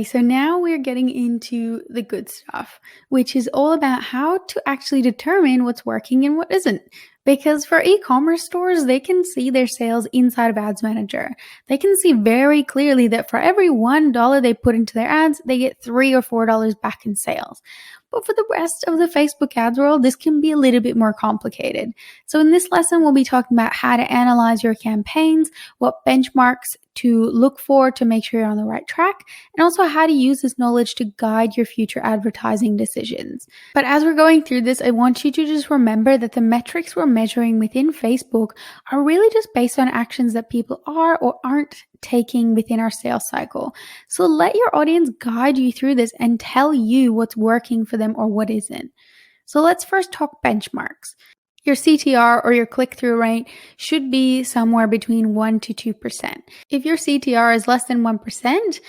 So now we're getting into the good stuff, which is all about how to actually determine what's working and what isn't. Because for e-commerce stores, they can see their sales inside of Ads Manager. They can see very clearly that for every $1 they put into their ads, they get $3 or $4 back in sales. But for the rest of the Facebook ads world, this can be a little bit more complicated. So in this lesson, we'll be talking about how to analyze your campaigns, what benchmarks to look for to make sure you're on the right track, and also how to use this knowledge to guide your future advertising decisions. But as we're going through this, I want you to just remember that the metrics we're measuring within Facebook are really just based on actions that people are or aren't taking within our sales cycle. So let your audience guide you through this and tell you what's working for them or what isn't. So let's first talk benchmarks. Your CTR or your click-through rate should be somewhere between 1 to 2%. If your CTR is less than 1%,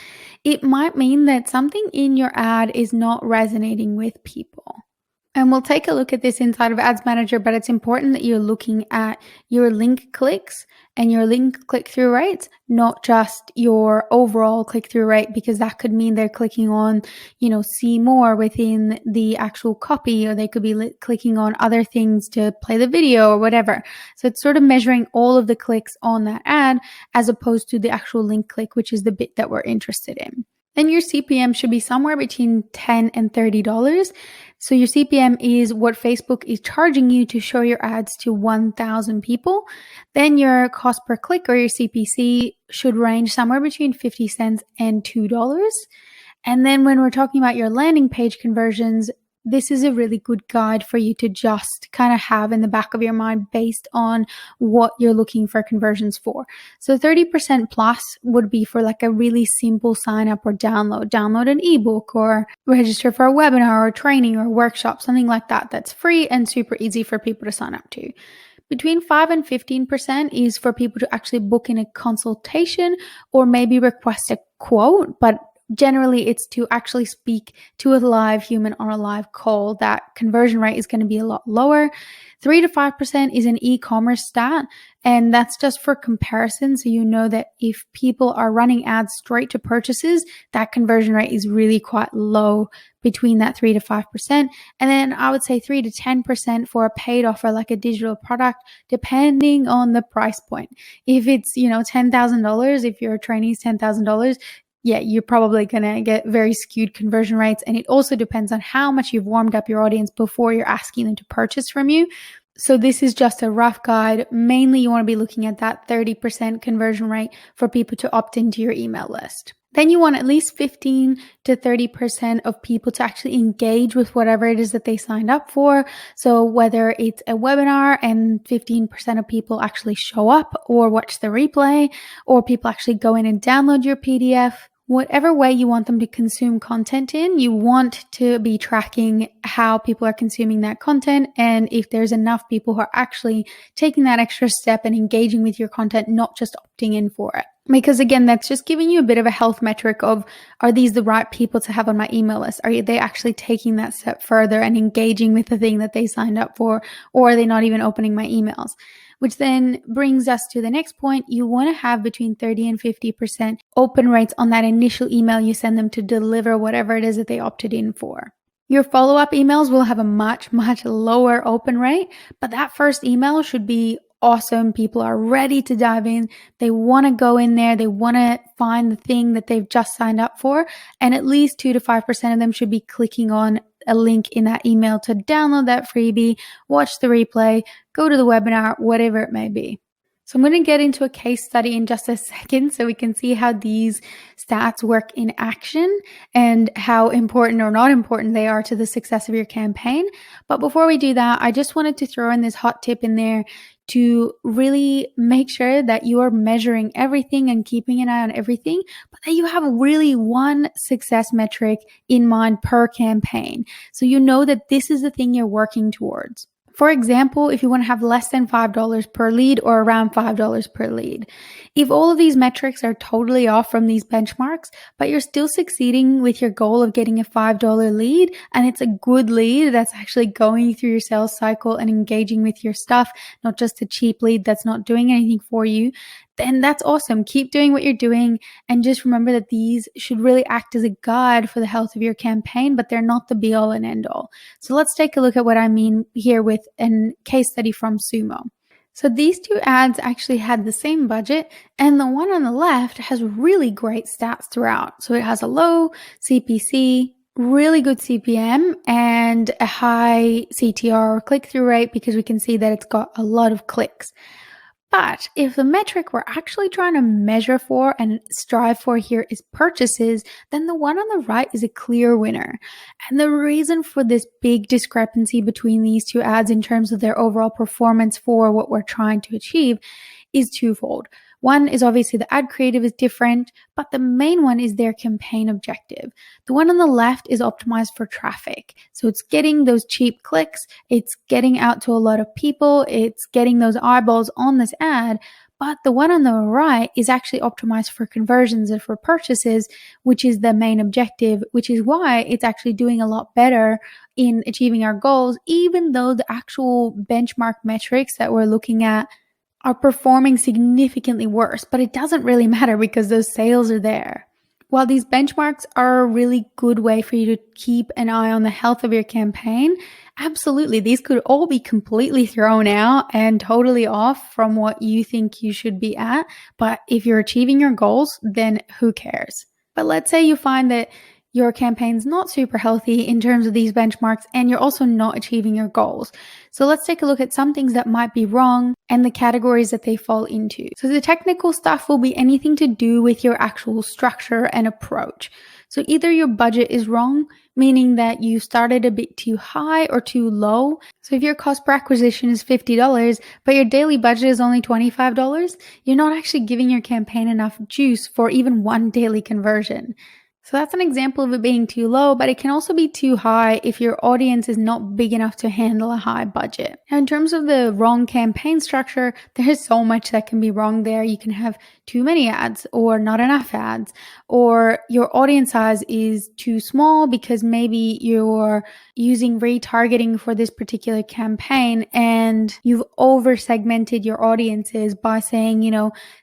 it might mean that something in your ad is not resonating with people. And we'll take a look at this inside of Ads Manager, but it's important that you're looking at your link clicks and your link click-through rates, not just your overall click-through rate, because that could mean they're clicking on, see more within the actual copy, or they could be clicking on other things to play the video or whatever. So it's sort of measuring all of the clicks on that ad as opposed to the actual link click, which is the bit that we're interested in. Then your CPM should be somewhere between $10 and $30. So your CPM is what Facebook is charging you to show your ads to 1,000 people. Then your cost per click, or your CPC, should range somewhere between 50 cents and $2. And then when we're talking about your landing page conversions, this is a really good guide for you to just kind of have in the back of your mind based on what you're looking for conversions for. So 30% plus would be for like a really simple sign up or download an ebook or register for a webinar or training or workshop, something like that that's free and super easy for people to sign up to. Between 5 and 15% is for people to actually book in a consultation or maybe request a quote, but generally, it's to actually speak to a live human on a live call. That conversion rate is going to be a lot lower. 3 to 5% is an e-commerce stat, and that's just for comparison. So you know that if people are running ads straight to purchases, that conversion rate is really quite low between that 3 to 5%. And then I would say 3 to 10% for a paid offer like a digital product, depending on the price point. If it's, $10,000, if your training is $10,000, you're probably going to get very skewed conversion rates. And it also depends on how much you've warmed up your audience before you're asking them to purchase from you. So this is just a rough guide. Mainly, you want to be looking at that 30% conversion rate for people to opt into your email list. Then you want at least 15 to 30% of people to actually engage with whatever it is that they signed up for. So whether it's a webinar and 15% of people actually show up or watch the replay, or people actually go in and download your PDF, whatever way you want them to consume content in, you want to be tracking how people are consuming that content, and if there's enough people who are actually taking that extra step and engaging with your content, not just opting in for it. Because again, that's just giving you a bit of a health metric of, are these the right people to have on my email list? Are they actually taking that step further and engaging with the thing that they signed up for, or are they not even opening my emails? Which then brings us to the next point. You want to have between 30 and 50% open rates on that initial email you send them to deliver whatever it is that they opted in for. Your follow-up emails will have a much, much lower open rate, but that first email should be awesome. People are ready to dive in. They want to go in there. They want to find the thing that they've just signed up for. And at least 2 to 5% of them should be clicking on a link in that email to download that freebie, watch the replay, go to the webinar, whatever it may be. So I'm going to get into a case study in just a second so we can see how these stats work in action and how important or not important they are to the success of your campaign. But before we do that, I just wanted to throw in this hot tip in there to really make sure that you are measuring everything and keeping an eye on everything, but that you have really one success metric in mind per campaign. So you know that this is the thing you're working towards. For example, if you want to have less than $5 per lead or around $5 per lead, if all of these metrics are totally off from these benchmarks, but you're still succeeding with your goal of getting a $5 lead, and it's a good lead that's actually going through your sales cycle and engaging with your stuff, not just a cheap lead that's not doing anything for you, then that's awesome. Keep doing what you're doing, and just remember that these should really act as a guide for the health of your campaign, but they're not the be all and end all. So let's take a look at what I mean here with a case study from Sumo. So these two ads actually had the same budget, and the one on the left has really great stats throughout. So it has a low CPC, really good CPM, and a high CTR or click-through rate, because we can see that it's got a lot of clicks. But if the metric we're actually trying to measure for and strive for here is purchases, then the one on the right is a clear winner. And the reason for this big discrepancy between these two ads in terms of their overall performance for what we're trying to achieve is twofold. One is obviously the ad creative is different, but the main one is their campaign objective. The one on the left is optimized for traffic. So it's getting those cheap clicks, it's getting out to a lot of people, it's getting those eyeballs on this ad. But the one on the right is actually optimized for conversions and for purchases, which is the main objective, which is why it's actually doing a lot better in achieving our goals, even though the actual benchmark metrics that we're looking at are performing significantly worse, but it doesn't really matter because those sales are there. While these benchmarks are a really good way for you to keep an eye on the health of your campaign, absolutely, these could all be completely thrown out and totally off from what you think you should be at. But if you're achieving your goals, then who cares? But let's say you find that your campaign's not super healthy in terms of these benchmarks, and you're also not achieving your goals. So let's take a look at some things that might be wrong and the categories that they fall into. So the technical stuff will be anything to do with your actual structure and approach. So either your budget is wrong, meaning that you started a bit too high or too low. So if your cost per acquisition is $50, but your daily budget is only $25, you're not actually giving your campaign enough juice for even one daily conversion. So that's an example of it being too low, but it can also be too high if your audience is not big enough to handle a high budget. Now, in terms of the wrong campaign structure, there is so much that can be wrong there. You can have too many ads or not enough ads, or your audience size is too small because maybe you're using retargeting for this particular campaign and you've over segmented your audiences by saying,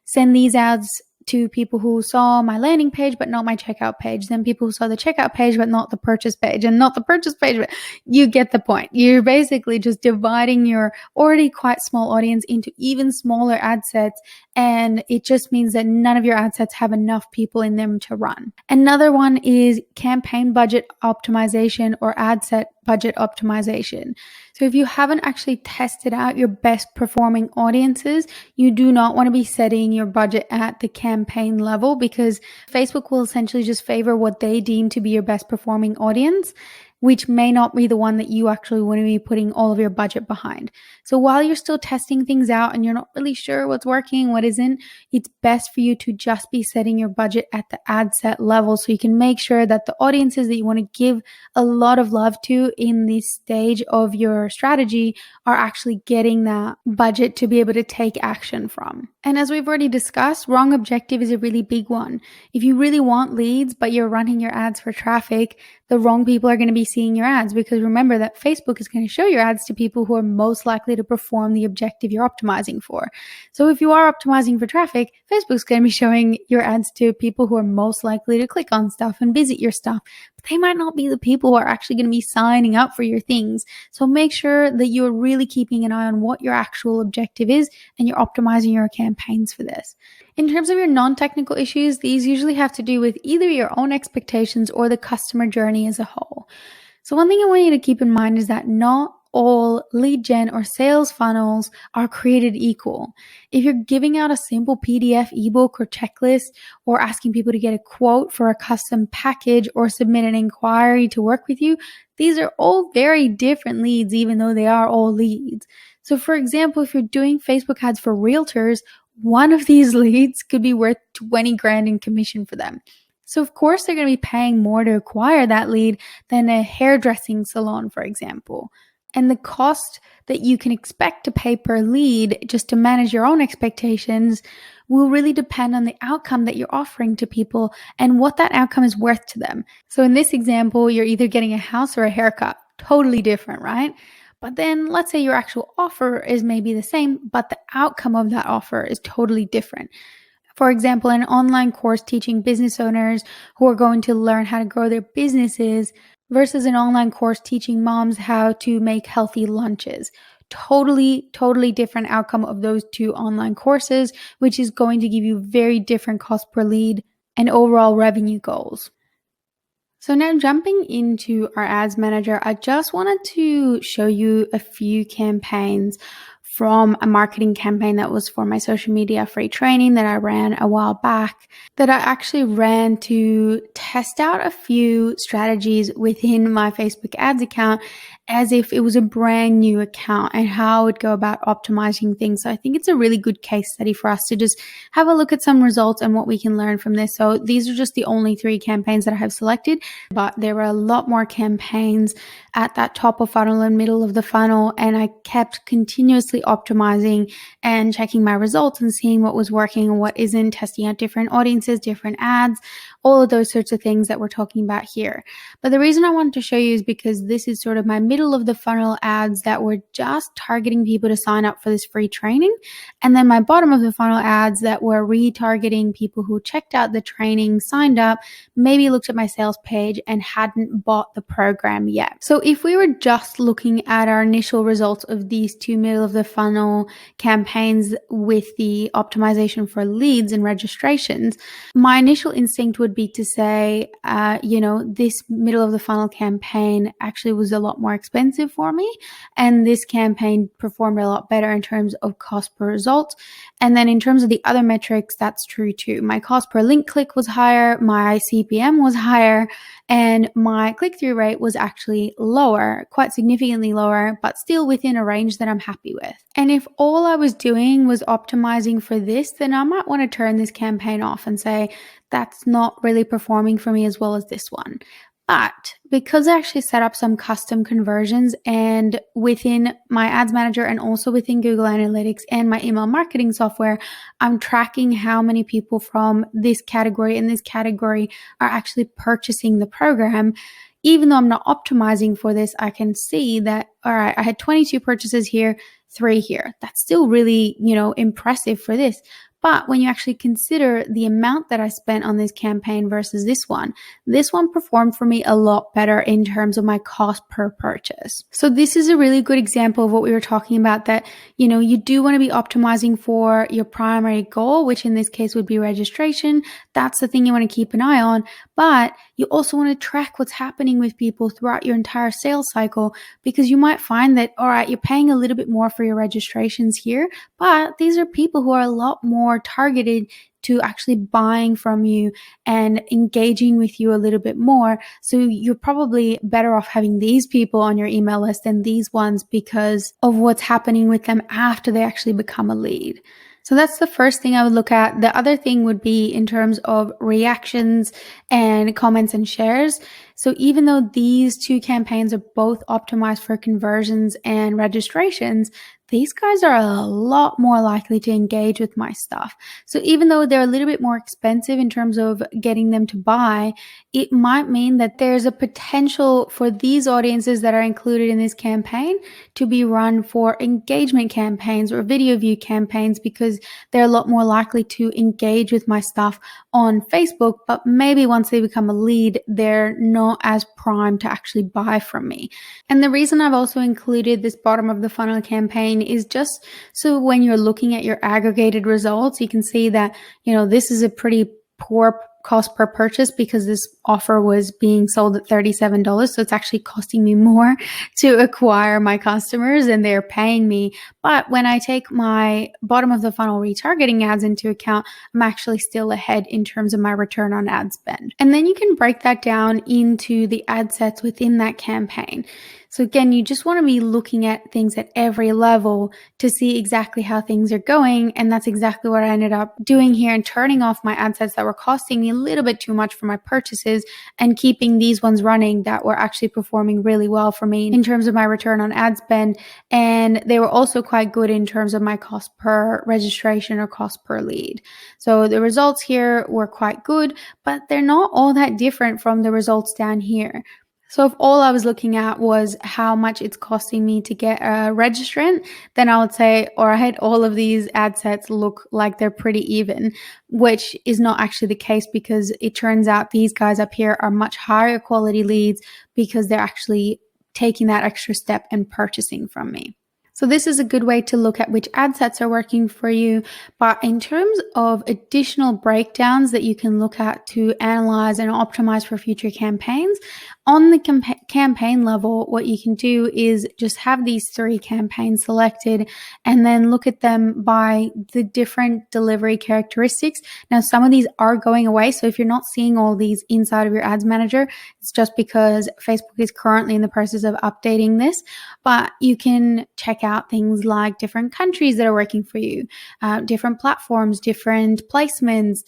send these ads to people who saw my landing page but not my checkout page, then people who saw the checkout page but not the purchase page, and not the purchase page, but you get the point. You're basically just dividing your already quite small audience into even smaller ad sets, and it just means that none of your ad sets have enough people in them to run. Another one is campaign budget optimization or ad set budget optimization. So if you haven't actually tested out your best performing audiences, you do not want to be setting your budget at the campaign level, because Facebook will essentially just favor what they deem to be your best performing audience, which may not be the one that you actually want to be putting all of your budget behind. So while you're still testing things out and you're not really sure what's working, what isn't, it's best for you to just be setting your budget at the ad set level so you can make sure that the audiences that you want to give a lot of love to in this stage of your strategy are actually getting that budget to be able to take action from. And as we've already discussed, wrong objective is a really big one. If you really want leads, but you're running your ads for traffic, the wrong people are going to be seeing your ads, because remember that Facebook is going to show your ads to people who are most likely to perform the objective you're optimizing for. So if you are optimizing for traffic, Facebook's going to be showing your ads to people who are most likely to click on stuff and visit your stuff. But they might not be the people who are actually going to be signing up for your things. So make sure that you're really keeping an eye on what your actual objective is and you're optimizing your campaigns for this. In terms of your non-technical issues, these usually have to do with either your own expectations or the customer journey as a whole. So one thing I want you to keep in mind is that not all lead gen or sales funnels are created equal. If you're giving out a simple PDF, ebook, or checklist, or asking people to get a quote for a custom package or submit an inquiry to work with you, these are all very different leads, even though they are all leads. So for example, if you're doing Facebook ads for realtors, one of these leads could be worth 20 grand in commission for them. So of course they're going to be paying more to acquire that lead than a hairdressing salon, for example. And the cost that you can expect to pay per lead just to manage your own expectations will really depend on the outcome that you're offering to people and what that outcome is worth to them. So in this example, you're either getting a house or a haircut. Totally different, right? But then let's say your actual offer is maybe the same, but the outcome of that offer is totally different. For example, an online course teaching business owners who are going to learn how to grow their businesses versus an online course teaching moms how to make healthy lunches. Totally different outcome of those two online courses, which is going to give you very different cost per lead and overall revenue goals. So now jumping into our ads manager, I just wanted to show you a few campaigns from a marketing campaign that was for my social media free training that I ran a while back, that I actually ran to test out a few strategies within my Facebook ads account as if it was a brand new account and how I would go about optimizing things. So I think it's a really good case study for us to just have a look at some results and what we can learn from this. So these are just the only 3 campaigns that I have selected, but there were a lot more campaigns at that top of funnel and middle of the funnel, and I kept continuously optimizing and checking my results and seeing what was working and what isn't, testing out different audiences, different ads, all of those sorts of things that we're talking about here. But the reason I wanted to show you is because this is sort of my middle of the funnel ads that were just targeting people to sign up for this free training, and then my bottom of the funnel ads that were retargeting people who checked out the training, signed up, maybe looked at my sales page and hadn't bought the program yet. So if we were just looking at our initial results of these 2 middle of the funnel campaigns with the optimization for leads and registrations, my initial instinct would be to say, this middle of the funnel campaign actually was a lot more expensive for me, and this campaign performed a lot better in terms of cost per result. And then in terms of the other metrics, that's true too. My cost per link click was higher, my CPM was higher, and my click-through rate was actually lower, quite significantly lower, but still within a range that I'm happy with. And if all I was doing was optimizing for this, then I might want to turn this campaign off and say, that's not really performing for me as well as this one. But because I actually set up some custom conversions and within my ads manager and also within Google Analytics and my email marketing software, I'm tracking how many people from this category and this category are actually purchasing the program. Even though I'm not optimizing for this, I can see that, all right, I had 22 purchases here, 3 here. That's still really, impressive for this. But when you actually consider the amount that I spent on this campaign versus this one performed for me a lot better in terms of my cost per purchase. So this is a really good example of what we were talking about, that, you do want to be optimizing for your primary goal, which in this case would be registration. That's the thing you want to keep an eye on. But you also want to track what's happening with people throughout your entire sales cycle, because you might find that, all right, you're paying a little bit more for your registrations here, but these are people who are a lot more targeted to actually buying from you and engaging with you a little bit more. So you're probably better off having these people on your email list than these ones because of what's happening with them after they actually become a lead. So that's the first thing I would look at. The other thing would be in terms of reactions and comments and shares. So even though these 2 campaigns are both optimized for conversions and registrations, these guys are a lot more likely to engage with my stuff. So even though they're a little bit more expensive in terms of getting them to buy, it might mean that there's a potential for these audiences that are included in this campaign to be run for engagement campaigns or video view campaigns, because they're a lot more likely to engage with my stuff on Facebook, but maybe once they become a lead, they're not as primed to actually buy from me. And the reason I've also included this bottom of the funnel campaign is just so when you're looking at your aggregated results, you can see that, this is a pretty poor cost per purchase because this offer was being sold at $37. So it's actually costing me more to acquire my customers and they're paying me. But when I take my bottom of the funnel retargeting ads into account, I'm actually still ahead in terms of my return on ad spend. And then you can break that down into the ad sets within that campaign. So again, you just want to be looking at things at every level to see exactly how things are going. And that's exactly what I ended up doing here, and turning off my ad sets that were costing me a little bit too much for my purchases and keeping these ones running that were actually performing really well for me in terms of my return on ad spend. And they were also quite good in terms of my cost per registration or cost per lead. So the results here were quite good, but they're not all that different from the results down here. So if all I was looking at was how much it's costing me to get a registrant, then I would say, all right, all of these ad sets look like they're pretty even, which is not actually the case, because it turns out these guys up here are much higher quality leads because they're actually taking that extra step and purchasing from me. So this is a good way to look at which ad sets are working for you. But in terms of additional breakdowns that you can look at to analyze and optimize for future campaigns, on the campaign level, what you can do is just have these 3 campaigns selected and then look at them by the different delivery characteristics. Now, some of these are going away. So if you're not seeing all these inside of your ads manager, it's just because Facebook is currently in the process of updating this. But you can check out things like different countries that are working for you, different platforms, different placements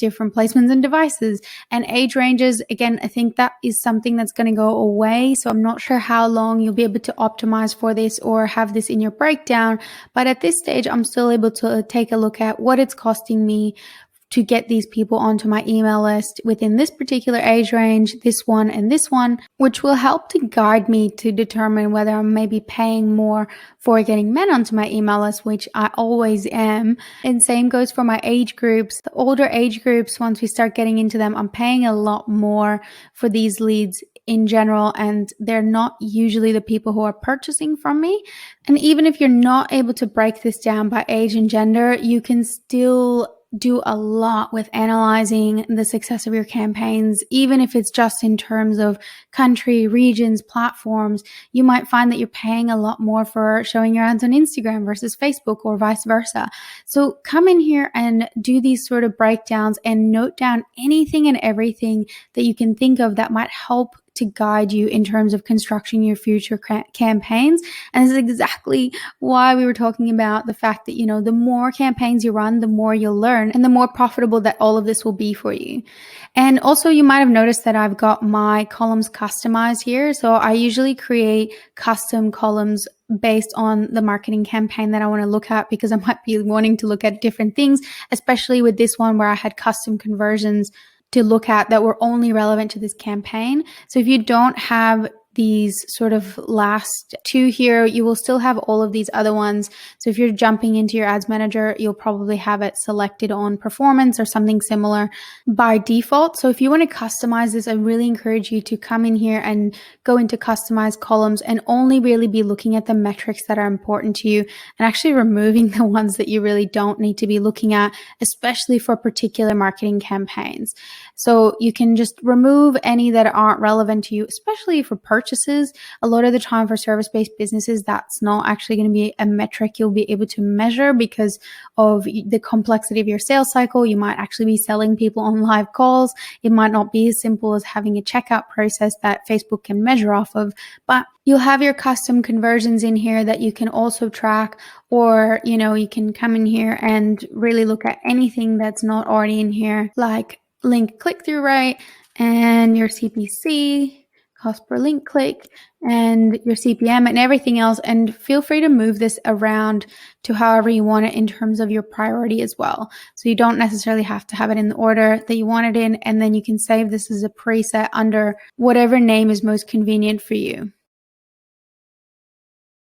and devices, and age ranges. Again, I think that is something that's going to go away. So I'm not sure how long you'll be able to optimize for this or have this in your breakdown. But at this stage, I'm still able to take a look at what it's costing me to get these people onto my email list within this particular age range, this one and this one, which will help to guide me to determine whether I'm maybe paying more for getting men onto my email list, which I always am. And same goes for my age groups. The older age groups, once we start getting into them, I'm paying a lot more for these leads in general, and they're not usually the people who are purchasing from me. And even if you're not able to break this down by age and gender, you can still do a lot with analyzing the success of your campaigns. Even if it's just in terms of country, regions, platforms, you might find that you're paying a lot more for showing your ads on Instagram versus Facebook, or vice versa. So come in here and do these sort of breakdowns and note down anything and everything that you can think of that might help to guide you in terms of constructing your future campaigns. And this is exactly why we were talking about the fact that, the more campaigns you run, the more you'll learn and the more profitable that all of this will be for you. And also, you might have noticed that I've got my columns customized here. So I usually create custom columns based on the marketing campaign that I want to look at, because I might be wanting to look at different things, especially with this one where I had custom conversions to look at that were only relevant to this campaign. So if you don't have these sort of last 2 here, you will still have all of these other ones. So if you're jumping into your ads manager, you'll probably have it selected on performance or something similar by default. So if you want to customize this, I really encourage you to come in here and go into customize columns and only really be looking at the metrics that are important to you, and actually removing the ones that you really don't need to be looking at, especially for particular marketing campaigns. So you can just remove any that aren't relevant to you, especially for purchases. A lot of the time for service-based businesses, that's not actually going to be a metric you'll be able to measure because of the complexity of your sales cycle. You might actually be selling people on live calls. It might not be as simple as having a checkout process that Facebook can measure off of, but you'll have your custom conversions in here that you can also track, or, you can come in here and really look at anything that's not already in here, like link click-through rate and your CPC, cost per link click, and your CPM and everything else. And feel free to move this around to however you want it in terms of your priority as well. So you don't necessarily have to have it in the order that you want it in, and then you can save this as a preset under whatever name is most convenient for you.